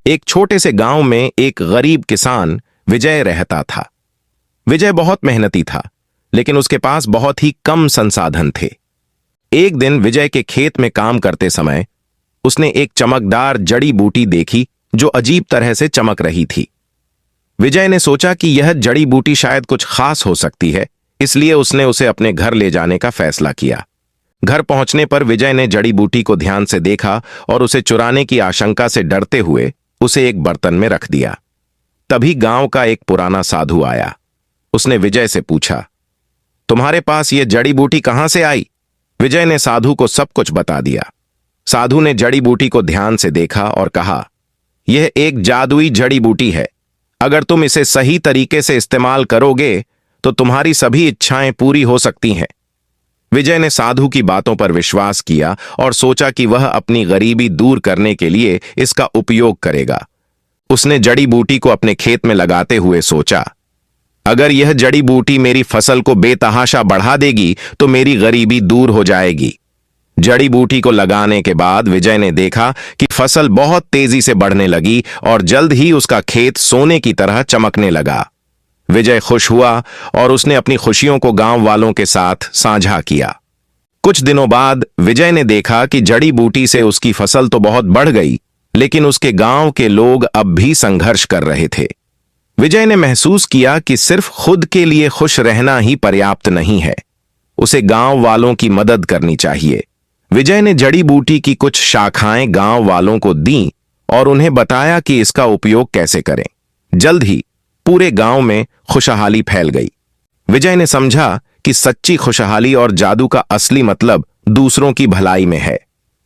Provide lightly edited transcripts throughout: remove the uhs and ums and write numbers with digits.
एक छोटे से गांव में एक गरीब किसान विजय रहता था। विजय बहुत मेहनती था, लेकिन उसके पास बहुत ही कम संसाधन थे। एक दिन विजय के खेत में काम करते समय उसने एक चमकदार जड़ी बूटी देखी जो अजीब तरह से चमक रही थी। विजय ने सोचा कि यह जड़ी बूटी शायद कुछ खास हो सकती है, इसलिए उसने उसे अपने घर ले जाने का फैसला किया। घर पहुंचने पर विजय ने जड़ी बूटी को ध्यान से देखा और उसे चुराने की आशंका से डरते हुए उसे एक बर्तन में रख दिया। तभी गांव का एक पुराना साधु आया। उसने विजय से पूछा, तुम्हारे पास यह जड़ी बूटी कहां से आई? विजय ने साधु को सब कुछ बता दिया। साधु ने जड़ी बूटी को ध्यान से देखा और कहा, यह एक जादुई जड़ी बूटी है। अगर तुम इसे सही तरीके से इस्तेमाल करोगे तो तुम्हारी सभी इच्छाएं पूरी हो सकती हैं। विजय ने साधु की बातों पर विश्वास किया और सोचा कि वह अपनी गरीबी दूर करने के लिए इसका उपयोग करेगा। उसने जड़ी बूटी को अपने खेत में लगाते हुए सोचा, अगर यह जड़ी बूटी मेरी फसल को बेतहाशा बढ़ा देगी तो मेरी गरीबी दूर हो जाएगी। जड़ी बूटी को लगाने के बाद विजय ने देखा कि फसल बहुत तेजी से बढ़ने लगी और जल्द ही उसका खेत सोने की तरह चमकने लगा। विजय खुश हुआ और उसने अपनी खुशियों को गांव वालों के साथ साझा किया। कुछ दिनों बाद विजय ने देखा कि जड़ी बूटी से उसकी फसल तो बहुत बढ़ गई, लेकिन उसके गांव के लोग अब भी संघर्ष कर रहे थे। विजय ने महसूस किया कि सिर्फ खुद के लिए खुश रहना ही पर्याप्त नहीं है, उसे गांव वालों की मदद करनी चाहिए। विजय ने जड़ी बूटी की कुछ शाखाएं गांव वालों को दीं और उन्हें बताया कि इसका उपयोग कैसे करें। जल्द ही पूरे गांव में खुशहाली फैल गई। विजय ने समझा कि सच्ची खुशहाली और जादू का असली मतलब दूसरों की भलाई में है।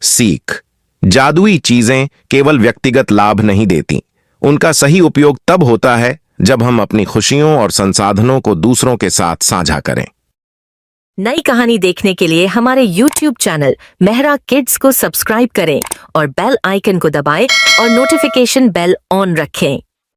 सीख: जादुई चीजें केवल व्यक्तिगत लाभ नहीं देती, उनका सही उपयोग तब होता है जब हम अपनी खुशियों और संसाधनों को दूसरों के साथ साझा करें। नई कहानी देखने के लिए हमारे YouTube चैनल मेहरा किड्स को सब्सक्राइब करें और बेल आइकन को दबाएं और नोटिफिकेशन बेल ऑन रखें।